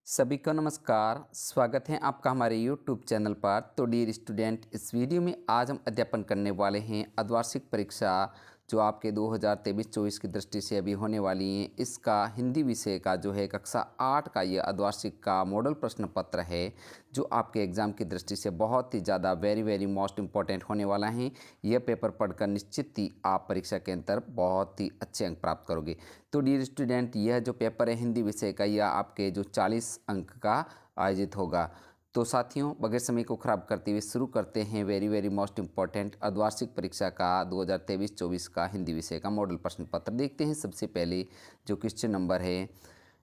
सभी को नमस्कार। स्वागत है आपका हमारे YouTube चैनल पर। तो डियर स्टूडेंट, इस वीडियो में आज हम अध्यापन करने वाले हैं अर्धवार्षिक परीक्षा जो आपके 2023-24 की दृष्टि से अभी होने वाली है। इसका हिंदी विषय का जो है कक्षा 8 का ये अर्धवार्षिक का मॉडल प्रश्न पत्र है जो आपके एग्ज़ाम की दृष्टि से बहुत ही ज़्यादा वेरी मोस्ट इम्पॉर्टेंट होने वाला है। यह पेपर पढ़कर निश्चित ही आप परीक्षा के अंदर बहुत ही अच्छे अंक प्राप्त करोगे। तो डियर स्टूडेंट, यह जो पेपर है हिंदी विषय का, यह आपके जो 40 अंक का आयोजित होगा। तो साथियों, बगैर समय को खराब करते हुए शुरू करते हैं वेरी मोस्ट इम्पॉर्टेंट अर्धवार्षिक परीक्षा का 2023-24 का हिंदी विषय का मॉडल प्रश्न पत्र। देखते हैं सबसे पहले जो क्वेश्चन नंबर है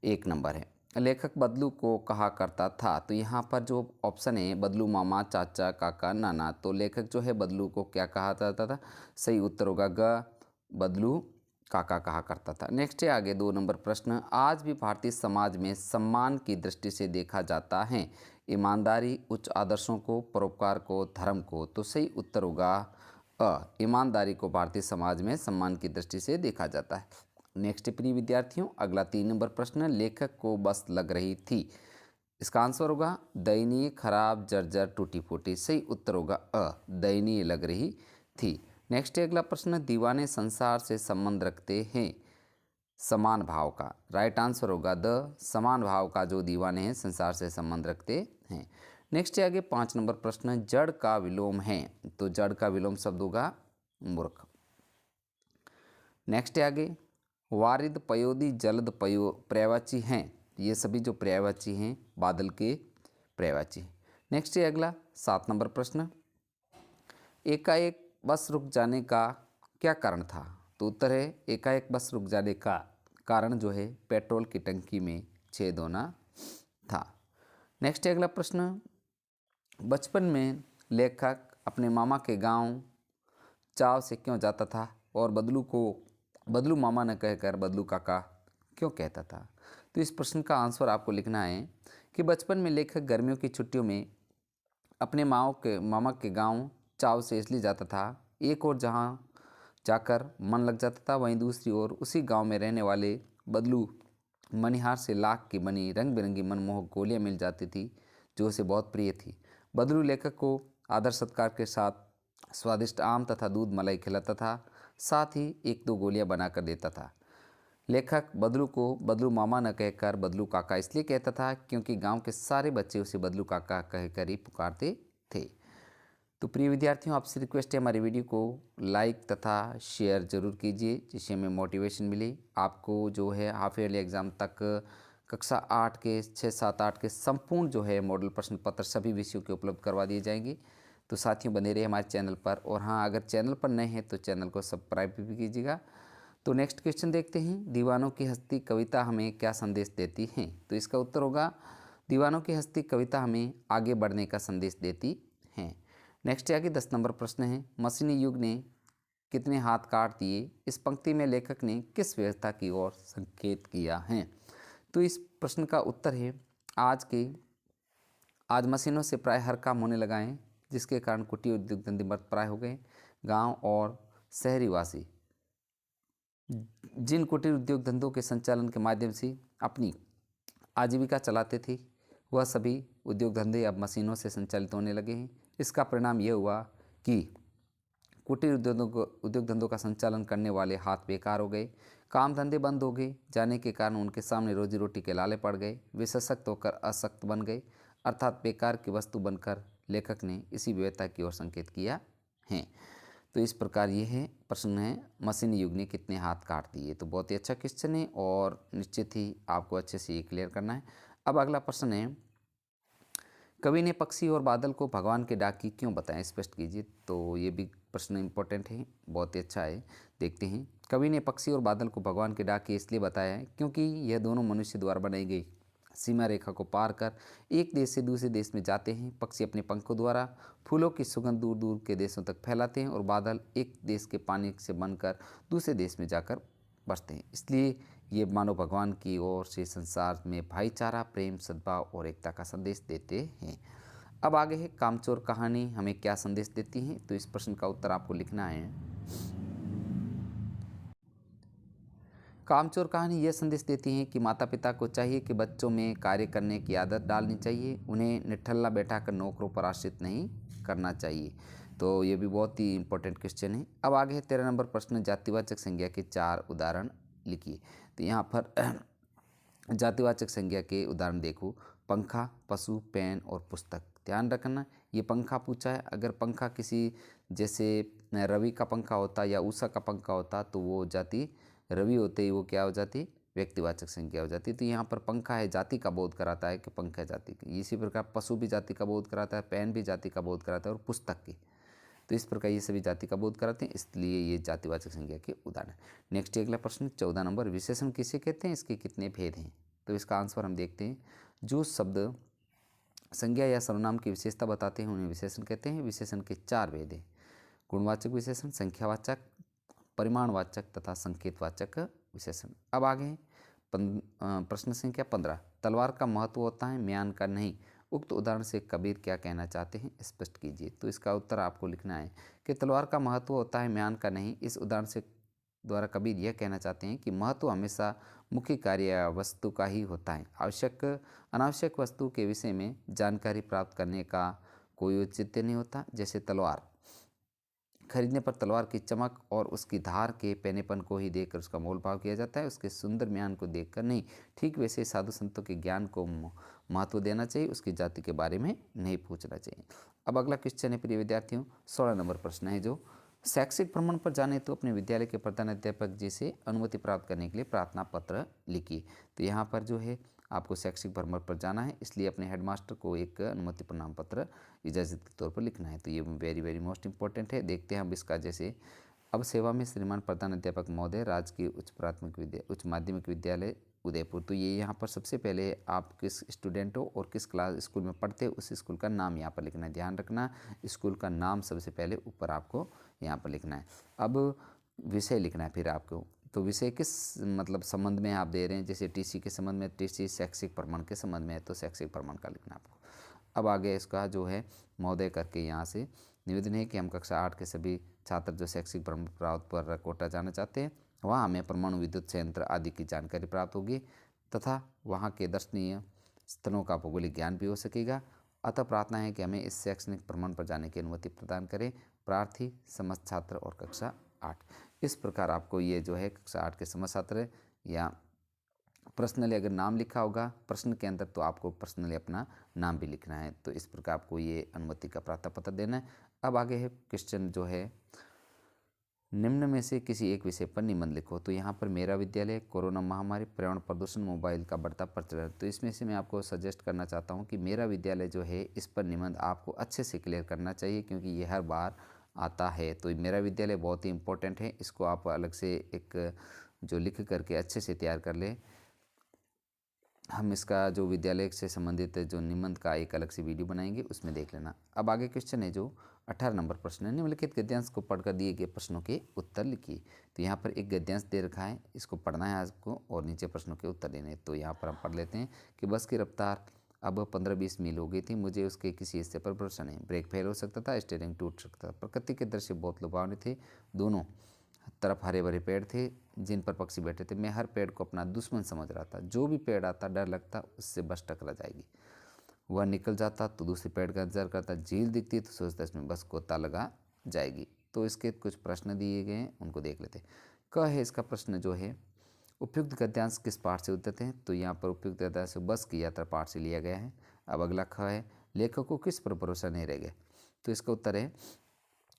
1 नंबर है, लेखक बदलू को कहा करता था। तो यहाँ पर जो ऑप्शन है बदलू मामा, चाचा, काका, नाना, तो लेखक जो है बदलू को क्या कहा जाता था? सही उत्तर होगा ग, बदलू काका कहा करता था। नेक्स्ट है आगे 2 नंबर प्रश्न, आज भी भारतीय समाज में सम्मान की दृष्टि से देखा जाता है ईमानदारी, उच्च आदर्शों को, परोपकार को, धर्म को। तो सही उत्तर होगा अ, ईमानदारी को भारतीय समाज में सम्मान की दृष्टि से देखा जाता है। नेक्स्ट प्रिय विद्यार्थियों, अगला 3 नंबर प्रश्न, लेखक को बस लग रही थी। इसका आंसर होगा दयनीय, खराब, जर्जर, टूटी फूटी। सही उत्तर होगा अ, दयनीय लग रही थी। नेक्स्ट है अगला प्रश्न, दीवाने संसार से संबंध रखते हैं समान भाव का। राइट आंसर होगा द, समान भाव का जो दीवाने हैं संसार से संबंध रखते हैं। नेक्स्ट है आगे 5 नंबर प्रश्न, जड़ का विलोम है। तो जड़ का विलोम शब्द होगा मूर्ख। नेक्स्ट है आगे, वारिद, पयोदी, जलद, पर्यायवाची हैं। ये सभी जो पर्यायवाची हैं बादल के पर्यायवाची हैं। नेक्स्ट है अगला 7 नंबर प्रश्न, एकाएक बस रुक जाने का क्या कारण था? तो उत्तर है एकाएक बस रुक जाने का कारण जो है पेट्रोल की टंकी में छेद होना था। नेक्स्ट है अगला प्रश्न, बचपन में लेखक अपने मामा के गांव चाव से क्यों जाता था और बदलू को बदलू मामा न कहकर बदलू काका क्यों कहता था? तो इस प्रश्न का आंसर आपको लिखना है कि बचपन में लेखक गर्मियों की छुट्टियों में अपने मामा के गांव चाव से इसलिए जाता था, एक और जहां जाकर मन लग जाता था, वहीं दूसरी ओर उसी गांव में रहने वाले बदलू मनिहार से लाख की बनी रंग बिरंगी मनमोहक गोलियां मिल जाती थी जो उसे बहुत प्रिय थी। बदलू लेखक को आदर सत्कार के साथ स्वादिष्ट आम तथा दूध मलाई खिलाता था, साथ ही 1-2 गोलियां बनाकर देता था। लेखक बदलू को बदलू मामा न कहकर बदलू काका इसलिए कहता था क्योंकि गांव के सारे बच्चे उसे बदलू काका कहकर ही पुकारते थे। तो प्रिय विद्यार्थियों, आपसे रिक्वेस्ट है हमारी वीडियो को लाइक तथा शेयर जरूर कीजिए जिससे हमें मोटिवेशन मिले। आपको जो है हाफ ईयरली एग्ज़ाम तक कक्षा 8 के 6, 7, 8 के संपूर्ण जो है मॉडल प्रश्न पत्र सभी विषयों के उपलब्ध करवा दिए जाएंगे। तो साथियों, बने रहिए हमारे चैनल पर, और हाँ, अगर चैनल पर नए हैं तो चैनल को सब्सक्राइब भी कीजिएगा। तो नेक्स्ट क्वेश्चन देखते हैं, दीवानों की हस्ती कविता हमें क्या संदेश देती है? तो इसका उत्तर होगा दीवानों की हस्ती कविता हमें आगे बढ़ने का संदेश देती है। नेक्स्ट आगे 10 नंबर प्रश्न है, मशीनी युग ने कितने हाथ काट दिए? इस पंक्ति में लेखक ने किस व्यवस्था की ओर संकेत किया है? तो इस प्रश्न का उत्तर है आज मशीनों से प्राय हर काम होने लगा है जिसके कारण कुटीर उद्योग धंधे मृतप्राय हो गए। गांव और शहरी वासी जिन कुटीर उद्योग धंधों के संचालन के माध्यम से अपनी आजीविका चलाते थे, वह सभी उद्योग धंधे अब मशीनों से संचालित होने लगे हैं। इसका परिणाम यह हुआ कि कुटीर उद्योग धंधों का संचालन करने वाले हाथ बेकार हो गए, काम धंधे बंद हो गए जाने के कारण उनके सामने रोजी रोटी के लाले पड़ गए, वे सशक्त होकर असक्त बन गए, अर्थात बेकार की वस्तु बनकर लेखक ने इसी व्यवस्था की ओर संकेत किया है। तो इस प्रकार ये है प्रश्न है, मशीनी युग ने कितने हाथ काट दिए। तो बहुत ही अच्छा क्वेश्चन है और निश्चित ही आपको अच्छे से ये क्लियर करना है। अब अगला प्रश्न है, कवि ने पक्षी और बादल को भगवान के डाकी क्यों बताएं? स्पष्ट कीजिए। तो ये भी प्रश्न इंपॉर्टेंट है, बहुत ही अच्छा है। देखते हैं, कवि ने पक्षी और बादल को भगवान के डाके इसलिए बताया है क्योंकि यह दोनों मनुष्य द्वारा बनाई गई सीमा रेखा को पार कर एक देश से दूसरे देश में जाते हैं। पक्षी अपने पंखों द्वारा फूलों की सुगंध दूर दूर के देशों तक फैलाते हैं और बादल एक देश के पानी से बनकर दूसरे देश में जाकर बसते हैं। इसलिए ये मानव भगवान की ओर से संसार में भाईचारा, प्रेम, सद्भाव और एकता का संदेश देते हैं। अब आगे है, कामचोर कहानी हमें क्या संदेश देती है? तो इस प्रश्न का उत्तर आपको लिखना है, कामचोर कहानी यह संदेश देती है कि माता पिता को चाहिए कि बच्चों में कार्य करने की आदत डालनी चाहिए, उन्हें निठल्ला बैठाकर नौकरों पर आश्रित नहीं करना चाहिए। तो ये भी बहुत ही इंपॉर्टेंट क्वेश्चन है। अब आगे है 13 नंबर प्रश्न, जातिवाचक संज्ञा के 4 उदाहरण लिखिए। तो यहाँ पर जातिवाचक संज्ञा के उदाहरण देखो, पंखा, पशु, पेन और पुस्तक। ध्यान रखना ये पंखा पूछा है, अगर पंखा किसी जैसे रवि का पंखा होता या उषा का पंखा होता तो वो जाति रवि होते ही वो क्या हो जाती, व्यक्तिवाचक संज्ञा हो जाती। तो यहाँ पर पंखा है जाति का बोध कराता है कि पंखा जाति की। इसी प्रकार पशु भी जाति का बोध कराता है, पेन भी जाति का बोध कराता है और पुस्तक की। तो इस प्रकार ये सभी जाति का बोध कराते हैं, इसलिए ये जातिवाचक संज्ञा के उदाहरण। नेक्स्ट अगला प्रश्न 14 नंबर, विशेषण किसे कहते हैं, इसके कितने भेद हैं। तो इसका आंसर हम देखते हैं। जो शब्द संज्ञा या सर्वनाम की विशेषता बताते हैं उन्हें विशेषण कहते हैं। विशेषण के 4 भेद हैं, गुणवाचक विशेषण, संख्यावाचक, परिमाणवाचक तथा संकेतवाचक विशेषण। अब आगे हैं प्रश्न संख्या 15, तलवार का महत्व होता है म्यान का नहीं, उक्त उदाहरण से कबीर क्या कहना चाहते हैं, स्पष्ट कीजिए। तो इसका उत्तर आपको लिखना है कि तलवार का महत्व होता है म्यान का नहीं, इस उदाहरण से द्वारा कबीर यह कहना चाहते हैं कि महत्व हमेशा मुख्य कार्य या वस्तु का ही होता है। आवश्यक अनावश्यक वस्तु के विषय में जानकारी प्राप्त करने का कोई औचित्य नहीं होता। जैसे तलवार खरीदने पर तलवार की चमक और उसकी धार के पैनेपन को ही देखकर उसका मोल भाव किया जाता है, उसके सुंदर म्यान को देखकर नहीं। ठीक वैसे साधु संतों के ज्ञान को महत्व देना चाहिए, उसकी जाति के बारे में नहीं पूछना चाहिए। अब अगला क्वेश्चन है प्रिय विद्यार्थियों, 16 नंबर प्रश्न है जो शैक्षिक भ्रमण पर जाने तो अपने विद्यालय के प्रधानाध्यापक जी से अनुमति प्राप्त करने के लिए प्रार्थना पत्र लिखिए। तो यहाँ पर जो है आपको शैक्षिक भ्रमण पर जाना है, इसलिए अपने हेडमास्टर को एक अनुमति प्रमाण पत्र इजाज़त के तौर पर लिखना है। तो ये वेरी वेरी मोस्ट इंपॉर्टेंट है। देखते हैं अब इसका, जैसे अब सेवा में श्रीमान प्रधानाध्यापक महोदय, राजकीय उच्च माध्यमिक विद्यालय उदयपुर। तो ये यहाँ पर सबसे पहले आप किस स्टूडेंट हो और किस क्लास स्कूल में पढ़ते हो उस स्कूल का नाम यहाँ पर लिखना है। ध्यान रखना स्कूल का नाम सबसे पहले ऊपर आपको यहाँ पर लिखना है। अब विषय लिखना है फिर आपको, तो विषय किस मतलब संबंध में आप दे रहे हैं, जैसे टीसी के संबंध में, टीसी शैक्षिक प्रमाण के संबंध में है तो शैक्षिक प्रमाण का लिखना आपको। अब आगे इसका जो है महोदय करके यहाँ से निवेदन है कि हम कक्षा 8 के सभी छात्र जो शैक्षिक प्रमाण प्राप्त पर कोटा जाना चाहते हैं, वहाँ हमें परमाणु विद्युत संयंत्र आदि की जानकारी प्राप्त होगी तथा वहाँ के दर्शनीय स्थलों का भौगोलिक ज्ञान भी हो सकेगा। अतः प्रार्थना है कि हमें इस शैक्षणिक भ्रमण पर जाने की अनुमति प्रदान करें। प्रार्थी समस्त छात्र और कक्षा 8। इस प्रकार आपको ये जो है कक्षा 8 के समस्त छात्र या पर्सनली अगर नाम लिखा होगा प्रश्न के अंदर तो आपको पर्सनली अपना नाम भी लिखना है। तो इस प्रकार आपको ये अनुमति का प्रार्थना पत्र देना है। अब आगे है क्वेश्चन जो है, निम्न में से किसी एक विषय पर निबंध लिखो। तो यहाँ पर मेरा विद्यालय, कोरोना महामारी, पर्यावरण प्रदूषण, मोबाइल का बढ़ता प्रचलन। तो इसमें से मैं आपको सजेस्ट करना चाहता हूँ कि मेरा विद्यालय जो है इस पर निबंध आपको अच्छे से क्लियर करना चाहिए, क्योंकि ये हर बार आता है। तो मेरा विद्यालय बहुत ही इंपॉर्टेंट है, इसको आप अलग से एक जो लिख करके अच्छे से तैयार कर लें। हम इसका जो विद्यालय से संबंधित जो निबंध का एक अलग से वीडियो बनाएंगे, उसमें देख लेना। अब आगे क्वेश्चन है जो 18 नंबर प्रश्न है, निम्नलिखित गद्यांश को पढ़कर दिए गए प्रश्नों के उत्तर लिखिए। तो यहाँ पर एक गद्यांश दे रखा है, इसको पढ़ना है आपको और नीचे प्रश्नों के उत्तर देने। तो यहाँ पर हम पढ़ लेते हैं कि बस की रफ्तार अब 15-20 मील हो गई थी, मुझे उसके किसी हिस्से पर भरोसा नहीं। ब्रेक फेल हो सकता था, स्टीयरिंग टूट सकता था। प्रकृति के दृश्य बहुत लुभावने थे, दोनों तरफ हरे भरे पेड़ थे जिन पर पक्षी बैठे थे। मैं हर पेड़ को अपना दुश्मन समझ रहा था, जो भी पेड़ आता डर लगता उससे बस टकरा जाएगी। वह निकल जाता तो दूसरे पेड़ का इंतजार करता, झील दिखती तो सोचता इसमें बस गोता लगा जाएगी। तो इसके कुछ प्रश्न दिए गए हैं, उनको देख लेते हैं। क है इसका प्रश्न जो है, उपयुक्त गद्यांश किस पाठ से उद्धृत हैं। तो यहाँ पर उपयुक्त गद्यांश बस की यात्रा पाठ से लिया गया है। अब अगला ख है, लेखक को किस पर भरोसा नहीं रह गया। तो इसका उत्तर है,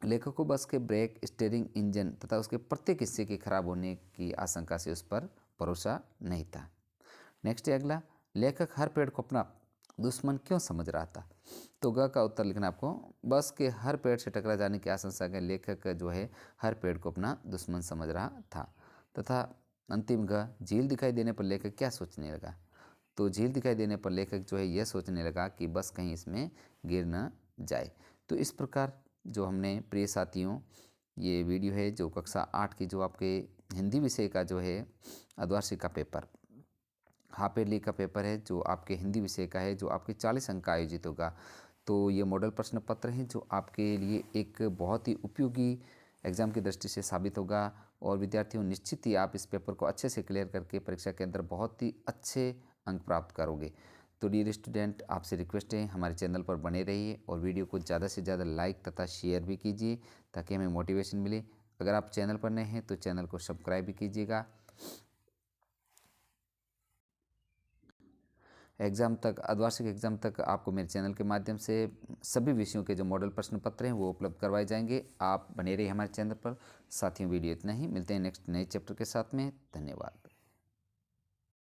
लेखक को बस के ब्रेक, स्टीयरिंग, इंजन तथा उसके प्रत्येक हिस्से के खराब होने की आशंका से उस पर भरोसा नहीं था। नेक्स्ट है अगला, लेखक हर पेड़ को अपना दुश्मन क्यों समझ रहा था। तो ग का उत्तर लिखना आपको, बस के हर पेड़ से टकरा जाने की आशंका के लेखक जो है हर पेड़ को अपना दुश्मन समझ रहा था। तथा अंतिम ग, झील दिखाई देने पर लेखक क्या सोचने लगा। तो झील दिखाई देने पर लेखक जो है यह सोचने लगा कि बस कहीं इसमें गिर न जाए। तो इस प्रकार जो हमने प्रिय साथियों ये वीडियो है जो कक्षा 8 की जो आपके हिंदी विषय का जो है अर्धवार्षिक का पेपर, हाफ ईयरली का पेपर है जो आपके हिंदी विषय का है, जो आपके 40 अंक का आयोजित होगा। तो ये मॉडल प्रश्न पत्र है जो आपके लिए एक बहुत ही उपयोगी एग्ज़ाम की दृष्टि से साबित होगा। और विद्यार्थियों, निश्चित ही आप इस पेपर को अच्छे से क्लियर करके परीक्षा के अंदर बहुत ही अच्छे अंक प्राप्त करोगे। तो डियर स्टूडेंट, आपसे रिक्वेस्ट है हमारे चैनल पर बने रहिए और वीडियो को ज़्यादा से ज़्यादा लाइक तथा शेयर भी कीजिए ताकि हमें मोटिवेशन मिले। अगर आप चैनल पर नए हैं तो चैनल को सब्सक्राइब भी कीजिएगा। एग्ज़ाम तक, अर्धवार्षिक एग्ज़ाम तक आपको मेरे चैनल के माध्यम से सभी विषयों के जो मॉडल प्रश्न पत्र हैं वो उपलब्ध करवाए जाएंगे। आप बने रहिए हमारे चैनल पर। साथियों, वीडियो इतना ही, मिलते हैं नेक्स्ट नए चैप्टर के साथ में। धन्यवाद।